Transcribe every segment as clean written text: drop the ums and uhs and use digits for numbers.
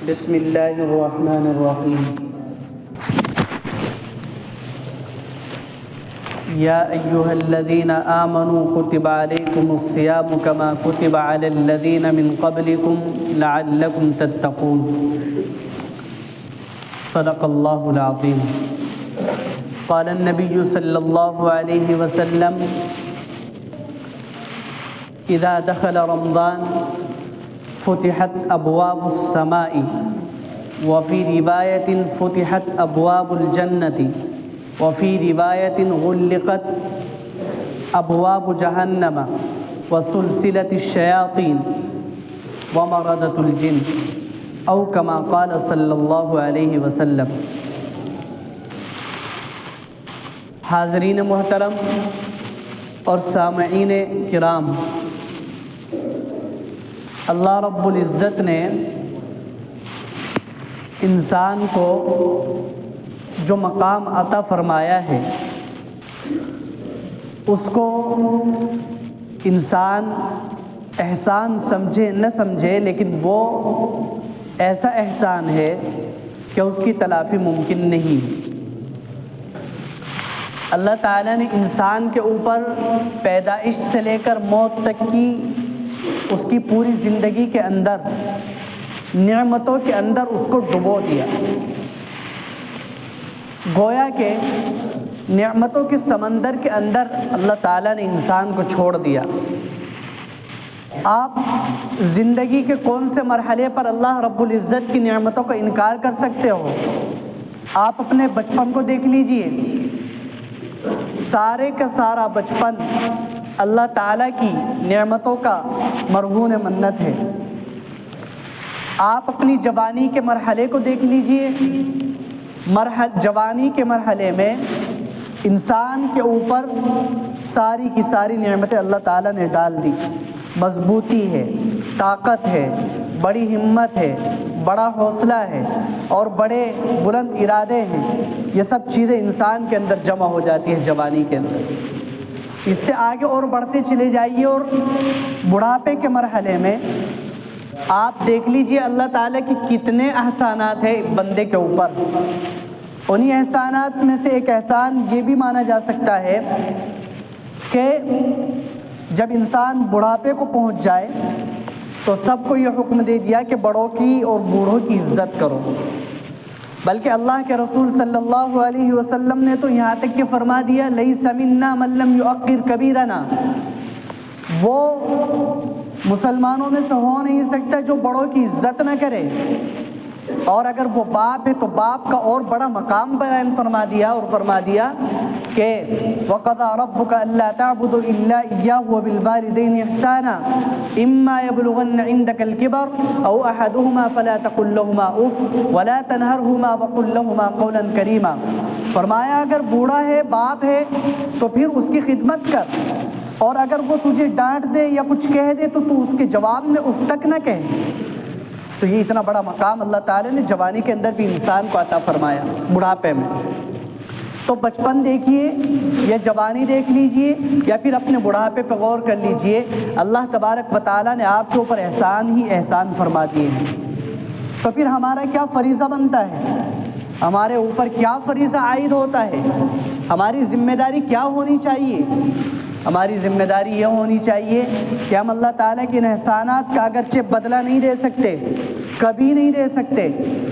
بسم اللہ الرحمن الرحیم یا ایہا الذین آمنوا کتب علیکم الصیام کما کتب علی الذین من قبلکم لعلکم تتقون صدق اللہ العظیم۔ قال النبی صلی اللہ علیہ وسلم اذا دخل رمضان فتحت ابواب السماء وفي رواية فتحت ابواب الجنة وفي رواية غلقت ابواب جہنم وسلسلة الشياطين ومردة الجن او كما قال صلی اللہ علیہ وسلم۔ حاضرین محترم اور سامعین کرام، اللہ رب العزت نے انسان کو جو مقام عطا فرمایا ہے اس کو انسان احسان سمجھے نہ سمجھے، لیکن وہ ایسا احسان ہے کہ اس کی تلافی ممکن نہیں۔ اللہ تعالیٰ نے انسان کے اوپر پیدائش سے لے کر موت تک کی اس کی پوری زندگی کے اندر نعمتوں کے اندر اس کو ڈبو دیا، گویا کہ نعمتوں کے سمندر کے اندر اللہ تعالیٰ نے انسان کو چھوڑ دیا۔ آپ زندگی کے کون سے مرحلے پر اللہ رب العزت کی نعمتوں کا انکار کر سکتے ہو؟ آپ اپنے بچپن کو دیکھ لیجئے، سارے کا سارا بچپن اللہ تعالیٰ کی نعمتوں کا مرہون منت ہے۔ آپ اپنی جوانی کے مرحلے کو دیکھ لیجئے، جوانی کے مرحلے میں انسان کے اوپر ساری کی ساری نعمتیں اللہ تعالیٰ نے ڈال دی۔ مضبوطی ہے، طاقت ہے، بڑی ہمت ہے، بڑا حوصلہ ہے اور بڑے بلند ارادے ہیں۔ یہ سب چیزیں انسان کے اندر جمع ہو جاتی ہیں جوانی کے اندر۔ اس سے آگے اور بڑھتے چلے جائیے اور بڑھاپے کے مرحلے میں آپ دیکھ لیجئے اللہ تعالیٰ کی کتنے احسانات ہیں بندے کے اوپر۔ انہی احسانات میں سے ایک احسان یہ بھی مانا جا سکتا ہے کہ جب انسان بڑھاپے کو پہنچ جائے تو سب کو یہ حکم دے دیا کہ بڑوں کی اور بوڑھوں کی عزت کرو، بلکہ اللہ کے رسول صلی اللہ علیہ وسلم نے تو یہاں تک کہ فرما دیا لیس منا من لم یؤقر کبیرنا، وہ مسلمانوں میں سے ہو نہیں سکتا جو بڑوں کی عزت نہ کرے، اور اگر وہ باپ ہے تو باپ کا اور بڑا مقام بیان فرما دیا اور فرما دیا کہ وَقَضَىٰ رَبُّكَ أَلَّا تَعْبُدُوا إِلَّا إِيَّاهُ وَبِالْوَالِدَيْنِ إِحْسَانًا إِمَّا يَبْلُغَنَّ عِندَكَ الْكِبَرَ أَوْ أَحَدُهُمَا فَلَا تَقُل لَّهُمَا أُفٍّ وَلَا تَنْهَرْهُمَا وَقُل لَّهُمَا قَوْلًا كَرِيمًا۔ فرمایا اگر بوڑھا ہے، باپ ہے، تو پھر اس کی خدمت کر، اور اگر وہ تجھے ڈانٹ دے یا کچھ کہہ دے تو اس کے جواب میں اف تک نہ کہے۔ تو یہ اتنا بڑا مقام اللہ تعالیٰ نے جوانی کے اندر بھی انسان کو عطا فرمایا، بڑھاپے میں۔ تو بچپن دیکھیے یا جوانی دیکھ لیجئے یا پھر اپنے بڑھاپے پہ غور کر لیجئے، اللہ تبارک و تعالیٰ نے آپ کے اوپر احسان ہی احسان فرما دیے ہیں۔ تو پھر ہمارا کیا فریضہ بنتا ہے؟ ہمارے اوپر کیا فریضہ عائد ہوتا ہے؟ ہماری ذمہ داری کیا ہونی چاہیے؟ ہماری ذمہ داری یہ ہونی چاہیے کہ ہم اللہ تعالیٰ کے ان احسانات کا اگرچہ بدلہ نہیں دے سکتے، کبھی نہیں دے سکتے،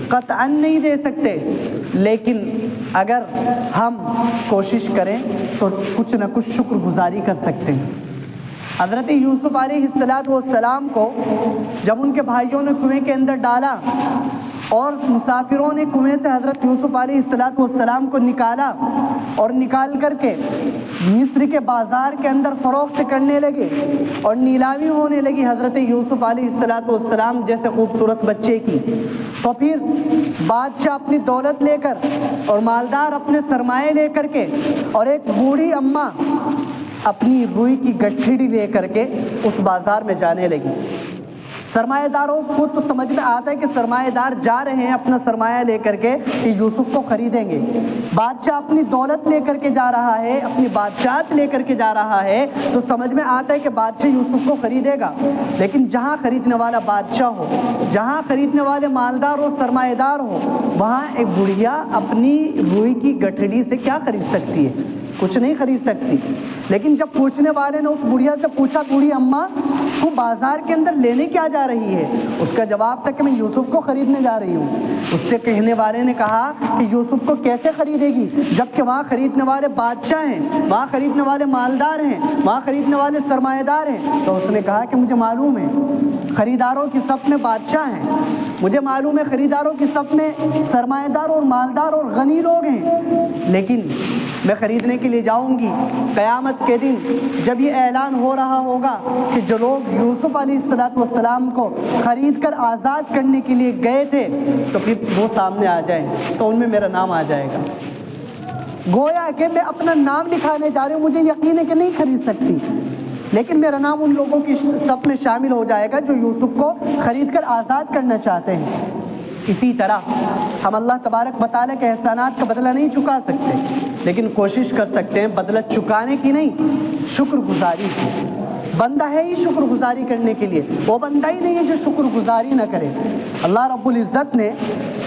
قطعاً نہیں دے سکتے، لیکن اگر ہم کوشش کریں تو کچھ نہ کچھ شکر گزاری کر سکتے ہیں۔ حضرت یوسف علیہ السلام کو جب ان کے بھائیوں نے کنویں کے اندر ڈالا اور مسافروں نے کنویں سے حضرت یوسف علیہ السلام کو نکالا اور نکال کر کے مصر کے بازار کے اندر فروخت کرنے لگے اور نیلامی ہونے لگی حضرت یوسف علیہ السلام جیسے خوبصورت بچے کی، تو پھر بادشاہ اپنی دولت لے کر اور مالدار اپنے سرمایے لے کر کے اور ایک بوڑھی اماں اپنی روئی کی گٹھڑی لے کر کے اس بازار میں جانے لگی۔ سرمایہ داروں کو تو سمجھ میں آتا ہے کہ سرمایہ دار جا رہے ہیں اپنا سرمایہ لے کر کے کہ یوسف کو خریدیں گے. بادشاہ اپنی دولت لے کر کے جا رہا ہے, اپنی بادشاہت لے کر کے جا رہا ہے, تو سمجھ میں آتا ہے کہ بادشاہ یوسف کو خریدے گا. لیکن جہاں خریدنے والا بادشاہ ہو, جہاں خریدنے والے مالدار ہو, سرمایہ دار ہو, وہاں ایک بڑھیا اپنی روئی کی گٹھڑی سے کیا خرید سکتی ہے؟ کچھ نہیں خرید سکتی. لیکن جب پوچھنے والے نے اس بڑھیا سے پوچھا, بوڑھی اماں تو بازار کے اندر لینے کیا جا رہی ہے؟ اس کا جواب تھا کہ میں یوسف کو خریدنے جا رہی ہوں. اس سے کہنے والے نے کہا کہ یوسف کو کیسے خریدے گی جبکہ وہاں خریدنے والے بادشاہ ہیں, وہاں خریدنے والے مالدار ہیں, وہاں خریدنے والے سرمایہ دار ہیں. تو اس نے کہا کہ مجھے معلوم ہے خریداروں کی صف میں بادشاہ ہیں, مجھے معلوم ہے خریداروں کی صف میں سرمایہ دار اور مالدار اور غنی لوگ ہیں, لیکن میں خریدنے کے لیے جاؤں گی. قیامت کے دن جب یہ اعلان ہو رہا ہوگا کہ جو لوگ یوسف علیہ السلام کو خرید کر آزاد کرنے کے لیے گئے تھے, تو پھر وہ سامنے آ جائیں تو ان میں میرا نام آ جائے گا. گویا کہ میں اپنا نام لکھانے جا رہی ہوں, مجھے یقین ہے کہ نہیں خرید سکتی, لیکن میرا نام ان لوگوں کی صف میں شامل ہو جائے گا جو یوسف کو خرید کر آزاد کرنا چاہتے ہیں. اسی طرح ہم اللہ تبارک و تعالیٰ کے احسانات کا بدلہ نہیں چکا سکتے, لیکن کوشش کر سکتے ہیں بدلہ چکانے کی نہیں, شکر گزاری کی. بندہ ہے ہی شکر گزاری کرنے کے لیے, وہ بندہ ہی نہیں ہے جو شکر گزاری نہ کرے. اللہ رب العزت نے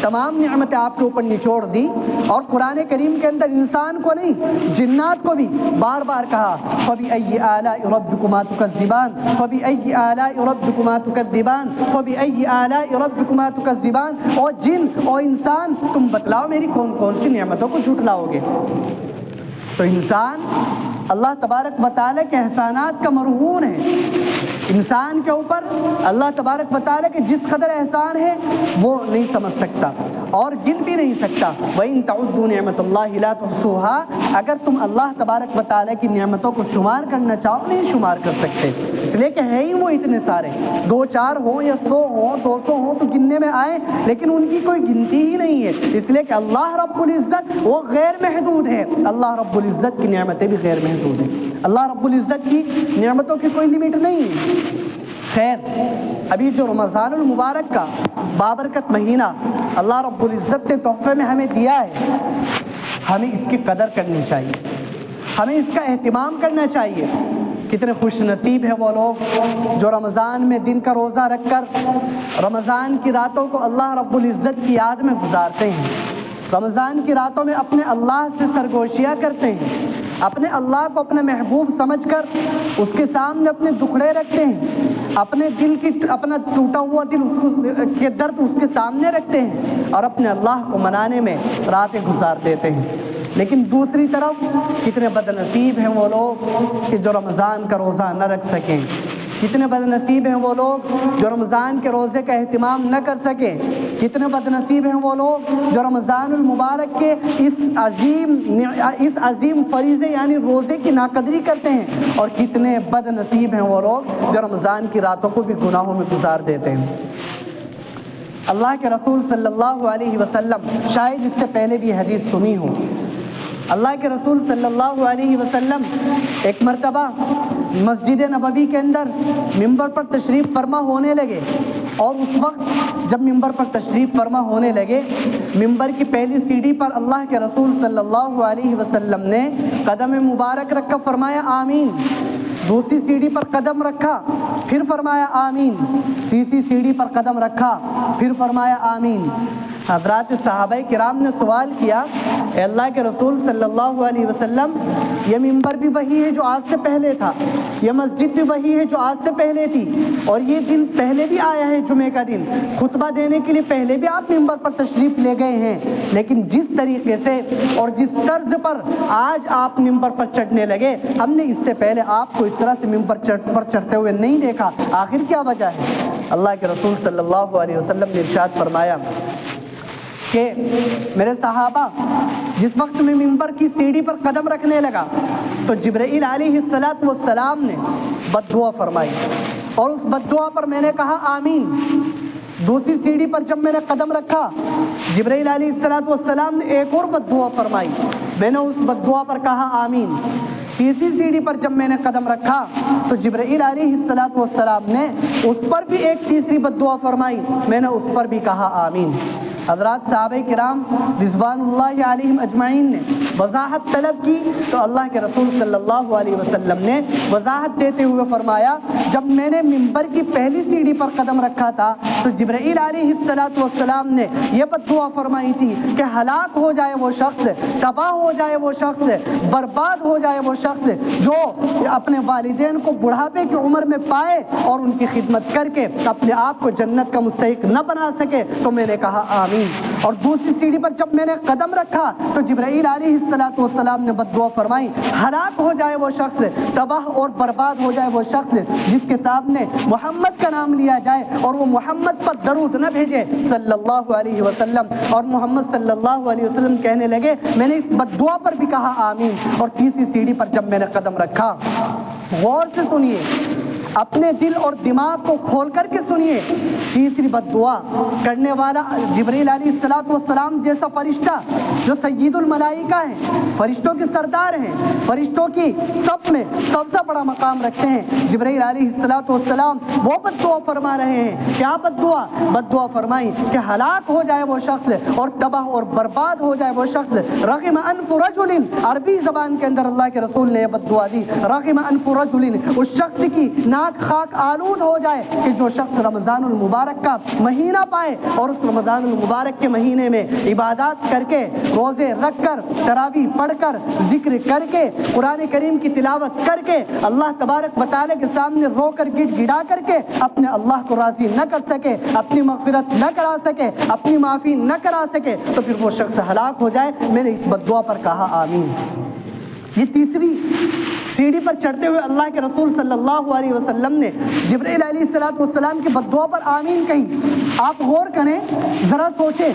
تمام نعمتیں آپ کے اوپر نچوڑ دی, اور قرآن کریم کے اندر انسان کو نہیں جنات کو بھی بار بار کہا فَبِأَيِّ آلَاءِ رَبِّكُمَا تُكَذِّبَانِ فَبِأَيِّ آلَاءِ رَبِّكُمَا تُكَذِّبَانِ فَبِأَيِّ آلَاءِ رَبِّكُمَا تُكَذِّبَانِ. اور جن اور انسان تم بتلاؤ میری کون کون سی نعمتوں کو جھٹلاؤ گے. تو انسان اللہ تبارک و تعالیٰ کے احسانات کا مرہون ہے. انسان کے اوپر اللہ تبارک و تعالیٰ کے جس قدر احسان ہے وہ نہیں سمجھ سکتا اور گن بھی نہیں سکتا. وَإِن تَعُدُّوا نِعْمَةَ اللَّهِ لَا تُحْصُوهَا, اگر تم اللہ تبارک و تعالیٰ کی نعمتوں کو شمار کرنا چاہو نہیں شمار کر سکتے, اس لیے کہ ہے ہی وہ اتنے سارے. 2-4 ہوں یا 100 ہوں 200 ہوں تو گننے میں آئے, لیکن ان کی کوئی گنتی ہی نہیں ہے, اس لیے کہ اللہ رب العزت وہ غیر محدود ہے. اللہ رب العزت کی نعمتیں بھی غیر محدود ہیں. اللہ رب العزت کی نعمتوں کی کوئی لمٹ نہیں ہے. خیر, ابھی جو رمضان المبارک کا بابرکت مہینہ اللہ رب العزت نے تحفے میں ہمیں دیا ہے, ہمیں اس کی قدر کرنی چاہیے, ہمیں اس کا اہتمام کرنا چاہیے. کتنے خوش نصیب ہیں وہ لوگ جو رمضان میں دن کا روزہ رکھ کر رمضان کی راتوں کو اللہ رب العزت کی یاد میں گزارتے ہیں, رمضان کی راتوں میں اپنے اللہ سے سرگوشیاں کرتے ہیں, اپنے اللہ کو اپنے محبوب سمجھ کر اس کے سامنے اپنے دکھڑے رکھتے ہیں, اپنے دل کی اپنا ٹوٹا ہوا دل کے درد اس کے سامنے رکھتے ہیں, اور اپنے اللہ کو منانے میں راتیں گزار دیتے ہیں. لیکن دوسری طرف کتنے بد نصیب ہیں وہ لوگ کہ جو رمضان کا روزہ نہ رکھ سکیں, کتنے بد نصیب ہیں وہ لوگ جو رمضان کے روزے کا اہتمام نہ کر سکیں, کتنے بد نصیب ہیں وہ لوگ جو رمضان المبارک کے اس عظیم فریضے یعنی روزے کی ناقدری کرتے ہیں, اور کتنے بد نصیب ہیں وہ لوگ جو رمضان کی راتوں کو بھی گناہوں میں گزار دیتے ہیں. اللہ کے رسول صلی اللہ علیہ وسلم, شاید اس سے پہلے بھی حدیث سنی ہو, اللہ کے رسول صلی اللہ علیہ وسلم ایک مرتبہ مسجد نبوی کے اندر ممبر پر تشریف فرما ہونے لگے, اور اس وقت جب ممبر پر تشریف فرما ہونے لگے, ممبر کی پہلی سیڑھی پر اللہ کے رسول صلی اللہ علیہ وسلم نے قدم مبارک رکھا, فرمایا آمین. دوسری سیڑھی پر قدم رکھا, پھر فرمایا آمین. تیسری سیڑھی پر قدم رکھا, پھر فرمایا آمین. حضرات صحابہ کرام نے سوال کیا, اے اللہ کے رسول صلی اللہ علیہ وسلم, یہ ممبر بھی وہی ہے جو آج سے پہلے تھا, یہ مسجد بھی وہی ہے جو آج سے پہلے تھی, اور یہ دن پہلے بھی آیا ہے جمعے کا دن, خطبہ دینے کے لیے پہلے بھی آپ ممبر پر تشریف لے گئے ہیں, لیکن جس طریقے سے اور جس طرز پر آج آپ ممبر پر چڑھنے لگے, ہم نے اس سے پہلے آپ کو اس طرح سے ممبر پر چڑھتے ہوئے نہیں دیکھا, آخر کیا وجہ ہے؟ اللہ کے رسول صلی اللہ علیہ وسلم نے ارشاد فرمایا کہ میرے صحابہ, جس وقت میں ممبر کی سیڑھی پر قدم رکھنے لگا تو جبرائیل علیہ السلام نے بد دعا فرمائی, اور اس بد دعا پر میں نے کہا آمین. دوسری سیڑھی پر جب میں نے قدم رکھا, جبرائیل علیہ السلام نے ایک اور بد دعا فرمائی, میں نے اس بد دعا پر کہا آمین. تیسری سیڑھی پر جب میں نے قدم رکھا تو جبرائیل علیہ السلام نے اس پر بھی ایک تیسری بد دعا فرمائی، میں نے اس پر بھی کہا آمین۔ حضرات صحابہ کرام رضوان اللہ علیہم اجمعین نے وضاحت طلب کی تو اللہ کے رسول صلی اللہ علیہ وسلم نے وضاحت دیتے ہوئے فرمایا، جب میں نے منبر کی پہلی سیڑھی پر قدم رکھا تھا تو جبرائیل علیہ السلام نے یہ بد دعا فرمائی تھی کہ ہلاک ہو جائے وہ شخص، تباہ ہو جائے وہ شخص، برباد ہو جائے وہ شخص جو اپنے والدین کو بڑھاپے کی عمر میں پائے اور ان کی خدمت کر کے اپنے آپ کو جنت کا مستحق نہ بنا سکے۔ تو میں نے کہا آمین۔ اور دوسری سیڑھی پر جب میں نے قدم رکھا تو جبرائیل علیہ السلام نے بد دعا فرمائی، ہلاک ہو جائے وہ شخص، تباہ اور برباد ہو جائے وہ شخص جس کے سامنے محمد کا نام لیا جائے اور وہ محمد پر درود نہ بھیجے صلی اللہ علیہ وسلم۔ اور محمد صلی اللہ علیہ وسلم کہنے لگے، میں نے اس بد دعا پر بھی کہا آمین۔ اور تیسری سیڑھی پر جب میں نے قدم رکھا، غور سے سنیے، اپنے دل اور دماغ کو کھول کر کے سنیے، تیسری بد دعا کرنے والا جبرائیل علیہ السلام جیسا فرشتہ جو سید الملائکہ ہیں، فرشتوں کے سردار ہیں، فرشتوں کی سب میں سب سے بڑا مقام رکھتے ہیں، جبرائیل علیہ السلام وہ بد دعا فرما رہے ہیں۔ کیا بد دعا؟ بد دعا فرمائی کہ ہلاک ہو جائے وہ شخص اور تباہ اور برباد ہو جائے وہ شخص۔ رغم انف رجل، عربی زبان کے اندر اللہ کے رسول نے یہ بد دعا دی، رغم انف رجل، اس شخص کی ناک خاک آلود ہو جائے کہ جو شخص رمضان المبارک کا مہینہ پائے اور اس رمضان المبارک کے مہینے میں عبادات کر کے، روزے رکھ کر، تراویح پڑھ کر، ذکر کر کے، قرآن کریم کی تلاوت کر کے، اللہ تبارک و تعالیٰ کے سامنے رو کر گڑ گڑا کر کے اپنے اللہ کو راضی نہ کر سکے، اپنی مغفرت نہ کرا سکے، اپنی معافی نہ کرا سکے، تو پھر وہ شخص ہلاک ہو جائے۔ میں نے اس بد دعا پر کہا آمین۔ یہ تیسری سیڑھی پر چڑھتے ہوئے اللہ کے رسول صلی اللہ علیہ وسلم نے جبرائیل علیہ السلام کی بد دعا پر آمین کہی۔ آپ غور کریں، ذرا سوچیں،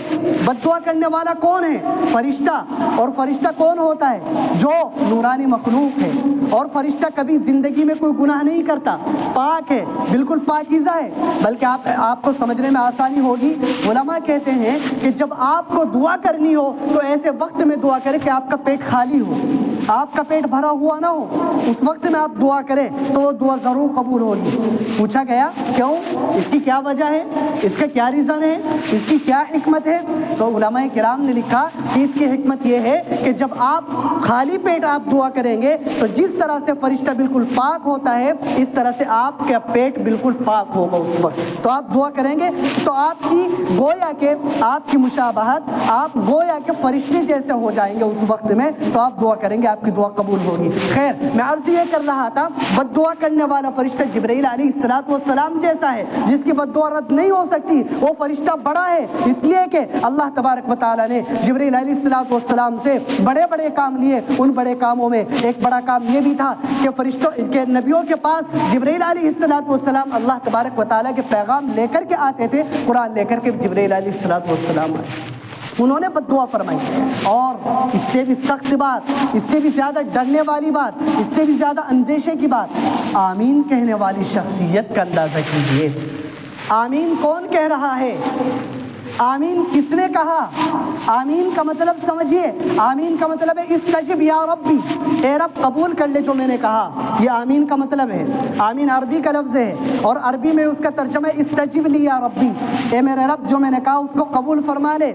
بد دعا کرنے والا کون ہے؟ فرشتہ۔ اور فرشتہ کون ہوتا ہے؟ جو نورانی مخلوق ہے، اور فرشتہ کبھی زندگی میں کوئی گناہ نہیں کرتا، پاک ہے، بالکل پاکیزہ ہے۔ بلکہ آپ کو سمجھنے میں آسانی ہوگی، علماء کہتے ہیں کہ جب آپ کو دعا کرنی ہو تو ایسے وقت میں دعا کرے کہ آپ کا پیٹ خالی ہو، آپ کا پیٹ بھرا ہوا نہ ہو، اس وقت میں آپ دعا کریں تو وہ دعا ضرور قبول ہوگی۔ پوچھا گیا کیوں؟ اس کی کیا وجہ ہے؟ اس کا کیا ریزن ہے؟ اس کی کیا حکمت ہے؟ تو علماء کرام نے لکھا کہ اس کی حکمت یہ ہے کہ جب آپ خالی پیٹ آپ دعا کریں گے تو جس طرح سے فرشتہ بالکل پاک ہوتا ہے اس طرح سے آپ کا پیٹ بالکل پاک ہوگا اس وقت۔ تو آپ دعا کریں گے تو آپ کی گویا کہ آپ کی مشابہت، آپ گویا کہ فرشتے جیسے ہو جائیں گے اس وقت میں، تو آپ دعا کریں گے، آپ کی دعا قبول ہوگی۔ خیر، میں عرض یہ کر رہا تھا، بد دعا کرنے والا فرشتہ جبرائیل علیہ السلام جیسا ہے، جس کی بد دعا رد نہیں ہو سکتی۔ وہ فرشتہ بڑا ہے اس لیے کہ اللہ تبارک و تعالیٰ نے جبرائیل علیہ السلام سے بڑے بڑے کام لیے۔ ان بڑے کاموں میں ایک بڑا کام یہ بھی تھا کہ فرشتوں کے نبیوں کے پاس جبرائیل علیہ السلام اللہ تبارک و تعالیٰ کے پیغام لے کر کے آتے تھے، قرآن لے کر کے جبرائیل علیہ السلام آئے۔ انہوں نے بد دعا فرمائی۔ اور اس سے بھی سخت بات، اس سے بھی زیادہ ڈرنے والی بات، اس سے بھی زیادہ اندیشے کی بات، آمین کہنے والی شخصیت کا اندازہ کیجیے۔ آمین کون کہہ رہا ہے؟ آمین کس نے کہا؟ آمین کا مطلب سمجھیے، آمین کا مطلب ہے استجب یا ربی، اے رب قبول کر لے جو میں نے کہا، یہ آمین کا مطلب ہے۔ آمین عربی کا لفظ ہے اور عربی میں اس کا ترجمہ ہے استجب لی یا ربی، اے میرے رب جو میں نے کہا اس کو قبول فرما لے۔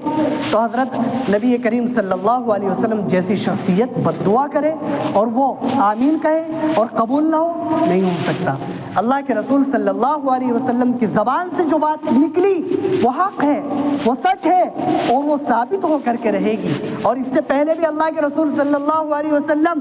تو حضرت نبی کریم صلی اللہ علیہ وسلم جیسی شخصیت بد دعا کرے اور وہ آمین کہے اور قبول نہ ہو، نہیں ہو سکتا۔ اللہ کے رسول صلی اللہ علیہ وسلم کی زبان سے جو بات نکلی وہ حق ہے، وہ سچ ہے اور وہ ثابت ہو کر کے رہے گی۔ اور اس سے پہلے بھی اللہ کے رسول صلی اللہ علیہ وسلم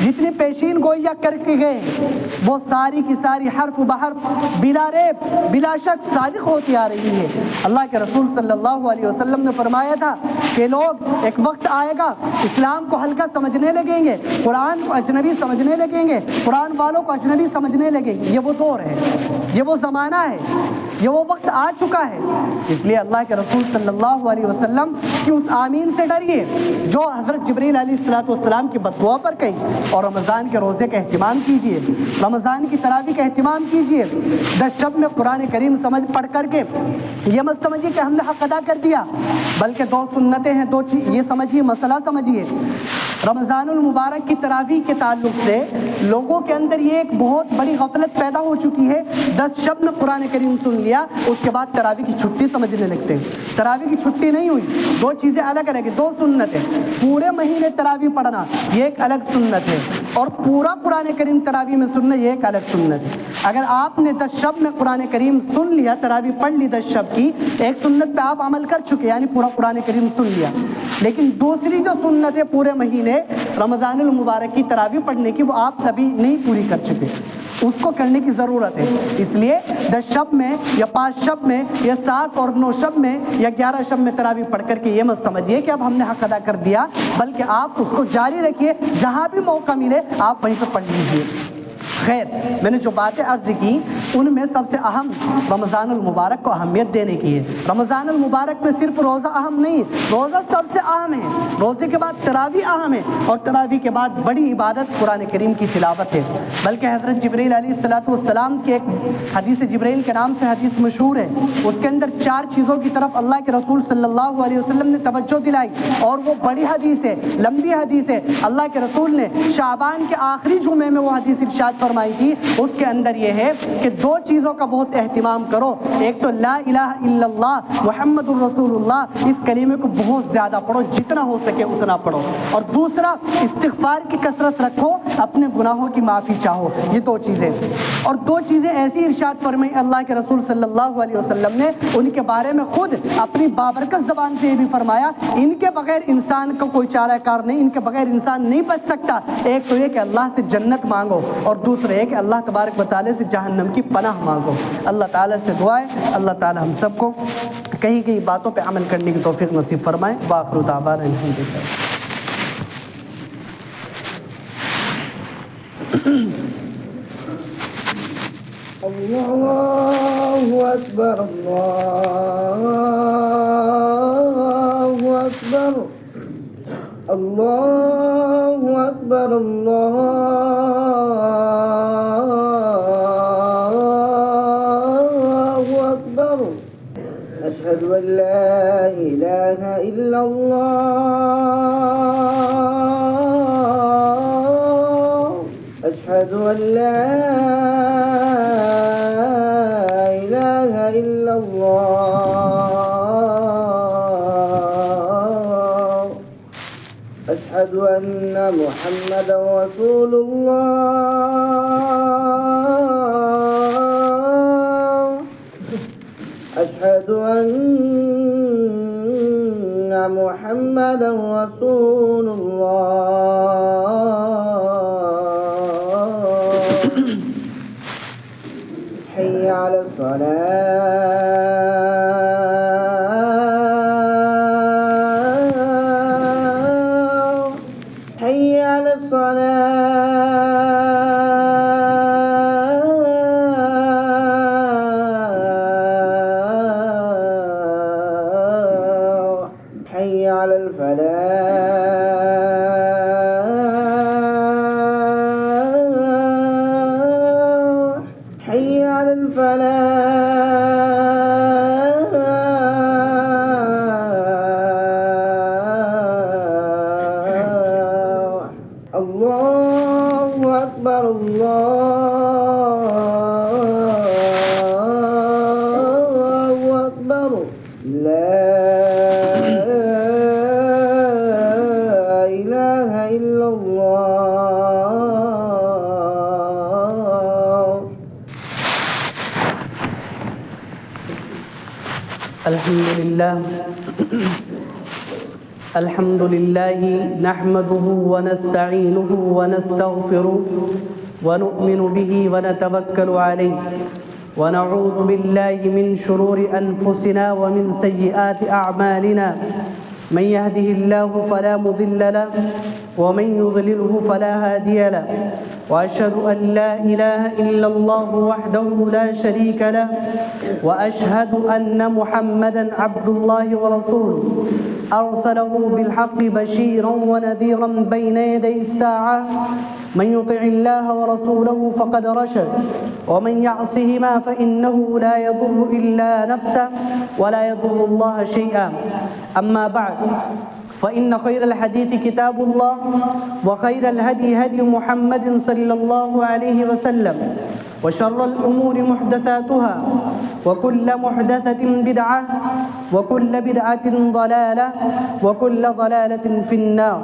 جتنی پیشین گوئیاں کر کے گئے وہ ساری کی ساری حرف بحرف بلا ریب بلا شک صادق ہوتی آ رہی ہے۔ اللہ کے رسول صلی اللہ علیہ وسلم نے فرمایا تھا کہ لوگ ایک وقت آئے گا اسلام کو ہلکا سمجھنے لگیں گے، قرآن کو اجنبی سمجھنے لگیں گے، قرآن والوں کو اجنبی سمجھنے لگیں گے۔ یہ وہ دور ہے، یہ وہ زمانہ ہے، یہ وہ وقت آ چکا ہے۔ اس لیے اللہ کے رسول صلی اللہ علیہ وسلم کی اس آمین سے ڈریے جو حضرت جبرائیل علیہ السلام کی بد دعا پر کہی۔ اور رمضان کے روزے کا اہتمام کیجیے، رمضان کی تراویح کا اہتمام کیجیے۔ 10 شب میں قرآن کریم پڑھ کر کے یہ مت سمجھیے کہ ہم نے حق ادا کر دیا، بلکہ 2 سنتیں ہیں، 2 چیز یہ سمجھیے، مسئلہ سمجھیے۔ رمضان المبارک کی تراویح کے تعلق سے لوگوں کے اندر یہ ایک بہت بڑی غفلت پیدا ہو چکی ہے. 10 شب میں قرآن کریم سن لیا, اس کے بعد تراویح کی چھٹی سمجھنے لگتے ہیں. تراویح کی چھٹی نہیں ہوئی, دو چیزیں الگ الگ ہیں, دو سنت ہیں. پورے مہینے تراویح پڑھنا یہ ایک الگ سنت ہے, اور پورا قرآن کریم تراویح میں سننا یہ ایک الگ سنت ہے. اگر آپ نے 10 شب میں قرآن کریم سن لیا, تراویح پڑھ لی 10 شب کی, ایک سنت پہ آپ عمل کر چکے, یعنی پورا قرآن کریم سن لیا. لیکن دوسری جو سنت ہے پورے مہینے رمضان المبارک کی تراویح پڑھنے کی, وہ آپ ابھی نہیں پوری کر چکے, اس کو کرنے کی ضرورت ہے. اس لیے 10 شب میں یا 5 شب میں یا 7 اور 9 شب میں یا 11 شب میں تراویح پڑھ کر کے یہ مت سمجھیے کہ اب ہم نے حق ادا کر دیا, بلکہ آپ اس کو جاری رکھیے, جہاں بھی موقع ملے آپ وہیں پہ پڑھ لیجیے. خیر, میں نے جو باتیں عرض کی ان میں سب سے اہم رمضان المبارک کو اہمیت دینے کی ہے. رمضان المبارک میں صرف روزہ اہم نہیں, روزہ سب سے اہم ہے, روزے کے بعد تراویح اہم ہے, اور تراویح کے بعد بڑی عبادت قرآن کریم کی تلاوت ہے. بلکہ حضرت جبرائیل علیہ السلام کی ایک حدیث جبرائیل کے نام سے حدیث مشہور ہے, اس کے اندر 4 چیزوں کی طرف اللہ کے رسول صلی اللہ علیہ وسلم نے توجہ دلائی, اور وہ بڑی حدیث ہے, لمبی حدیث ہے. اللہ کے رسول نے شعبان کے آخری جمعے میں وہ حدیث ارشاد فرمائی تھی. اس کے اندر یہ ہے کہ 2 چیزوں کا بہت اہتمام کرو. ایک تو لا الہ الا اللہ محمد الرسول اللہ, اس کلمے کو بہت زیادہ پڑھو, جتنا ہو سکے اتنا پڑھو. اور دوسرا استغفار کی کثرت رکھو, اپنے گناہوں کی معافی چاہو. یہ 2 چیزیں. اور 2 چیزیں ایسی ارشاد فرمائی اللہ کے رسول صلی اللہ علیہ وسلم نے, ان کے بارے میں خود اپنی بابرکت زبان سے یہ بھی فرمایا, ان کے بغیر انسان کو کوئی چارہ کار نہیں, ان کے بغیر انسان نہیں بچ سکتا. ایک تو یہ کہ اللہ سے جنت مانگو, اور دوسرا یہ کہ اللہ تبارک و تعالیٰ سے جہنم کی پناہ مانگو. اللہ تعالیٰ سے دعا ہے اللہ تعالیٰ ہم سب کو کہیں کہیں باتوں پہ عمل کرنے کی توفیق نصیب فرمائے. وآخر دعوانا الحمدللہ. اللہ اکبر, اللہ اکبر, اللہ اکبر, اللہ اکبر. اشہد ان لا الہ الا اللہ, اشہد ان لا الہ الا اللہ, اشہد ان محمد رسول اللہ, اشہد ان محمد رسول اللہ. حي على الصلاة, حي على الصلاة, حي على الفلاح, حي على الفلاح. الله أكبر, الله أكبر. لا إله إلا الله. الحمد لله نحمده ونستعينه ونستغفره ونؤمن به ونتوكل عليه ونعوذ بالله من شرور أنفسنا ومن سيئات أعمالنا. من يهده الله فلا مضل له ومن يضلله فلا هادي له, وأشهد أن لا إله إلا الله وحده لا شريك له, وأشهد أن محمدا عبد الله ورسوله أرسله بالحق بشيرا ونذيرا بين يدي الساعة. من يطع الله ورسوله فقد رشد, ومن يعصهما فإنه لا يضر إلا نفسه ولا يضر الله شيئا. أما بعد, فإن خير الحديث كتاب الله وخير الهدي هدي محمد صلى الله عليه وسلم وشر الأمور محدثاتها وكل محدثة بدعة وكل بدعة ضلالة وكل ضلالة في النار.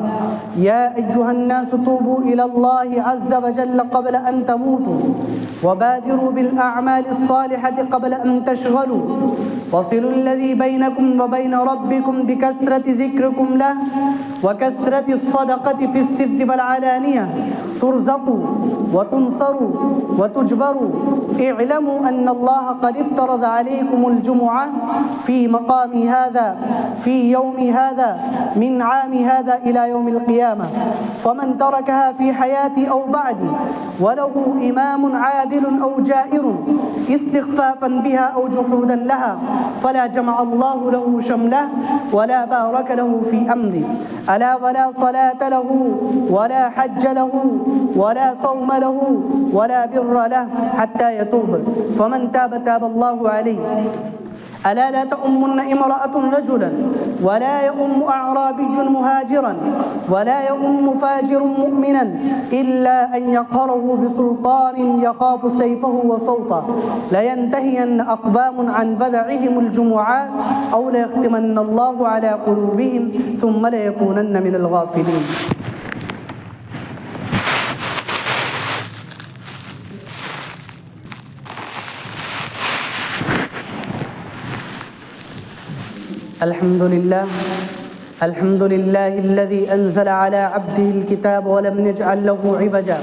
يا أيها الناس توبوا إلى الله عز وجل قبل أن تموتوا وبادروا بالأعمال الصالحة قبل أن تشغلوا وصلوا الذي بينكم وبين ربكم بكثرة ذكركم له وكثرة الصدقة في السر والعلانية ترزقوا وتنصروا وتجبروا. اعلموا أن الله قد افترض عليكم الجمعة في مقام هذا في يوم هذا من عام هذا إلى يوم القيامة، فمن تركها في حياتي أو بعدي وله إمام عادل أو جائر استخفافا بها أو جحودا لها فلا جمع الله له شمله ولا بارك له في أمره. ألا ولا صلاة له ولا حج له ولا صوم له ولا بر له حتى يتوب، فمن تاب تاب الله عليه. ألا لا تؤمن امرأة رجلا ولا يؤم أعرابي مهاجرا ولا يؤم فاجر مؤمنا إلا أن يقهره بسلطان يخاف سيفه وصوته. لينتهين أقوام عن بدعهم الجمعات أو ليختمن الله على قلوبهم ثم ليكونن من الغافلين. الحمد لله الذي أنزل على عبده الكتاب ولم يجعل له عوجا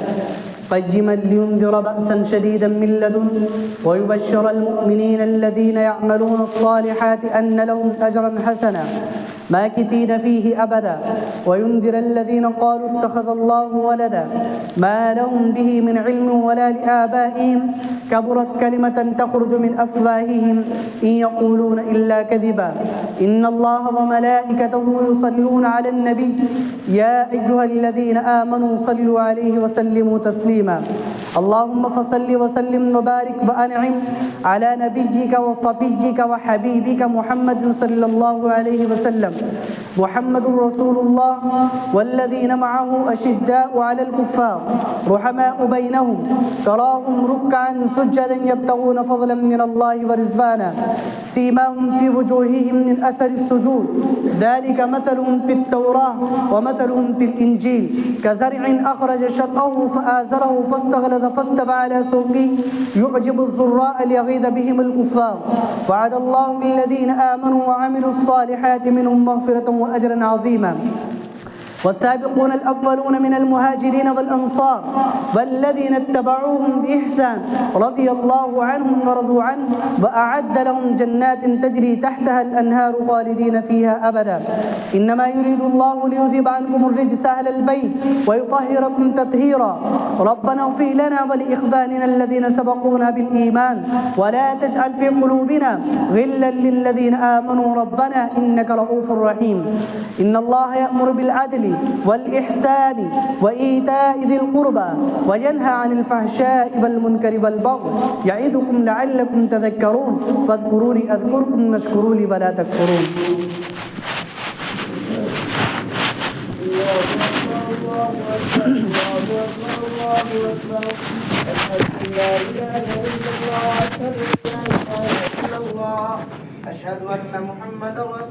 قيما لينذر بأسا شديدا من لدنه ويبشر المؤمنين الذين يعملون الصالحات أن لهم أجرا حسنا ماكثين فيه أبدا وينذر الذين قالوا اتخذ الله ولدا ما لهم به من علم ولا لآبائهم كبرت كلمة تخرج من أفواههم إن يقولون إلا كذبا. إن الله وملائكته يصلون على النبي يا أيها الذين آمنوا صلوا عليه وسلموا تسليما. اللهم فصل وسلم وبارك وأنعم على نبيك وصفيك وحبيبك محمد صلى الله عليه وسلم. محمد رسول الله والذين معه أشداء على الكفار رحماء بينهم تراهم ركعا سجدا يبتغون فضلا من الله ورزوانا سيماهم في وجوههم من أثر السجود ذلك مثلهم في التوراة ومثلهم في الإنجيل كزرع أخرج شطأه فآزره فاستغلظ فاستوى على سوقه يعجب الزراء ليغيظ بهم الكفار. وعد الله الذين آمنوا وعملوا الصالحات منهم مغفرة وأجرا عظيما. والسابقون الأولون من المهاجرين والأنصار والذين اتبعوهم بإحسان رضي الله عنهم ورضوا عنه وأعد لهم جنات تجري تحتها الأنهار خالدين فيها أبدا. إنما يريد الله ليذهب عنكم الرجس أهل البيت ويطهركم تطهيرا. ربنا اغفر لنا ولإخواننا الذين سبقونا بالإيمان ولا تجعل في قلوبنا غلا للذين آمنوا ربنا إنك رؤوف رحيم. إن الله يأمر بالعدل والإحسان وإيتاء ذي القربى وينهى عن الفحشاء والمنكر والبغي يعظكم لعلكم تذكرون. فاذكروني أذكركم واشكروا لي ولا تكفرون. أشهد أن محمدا رسول الله.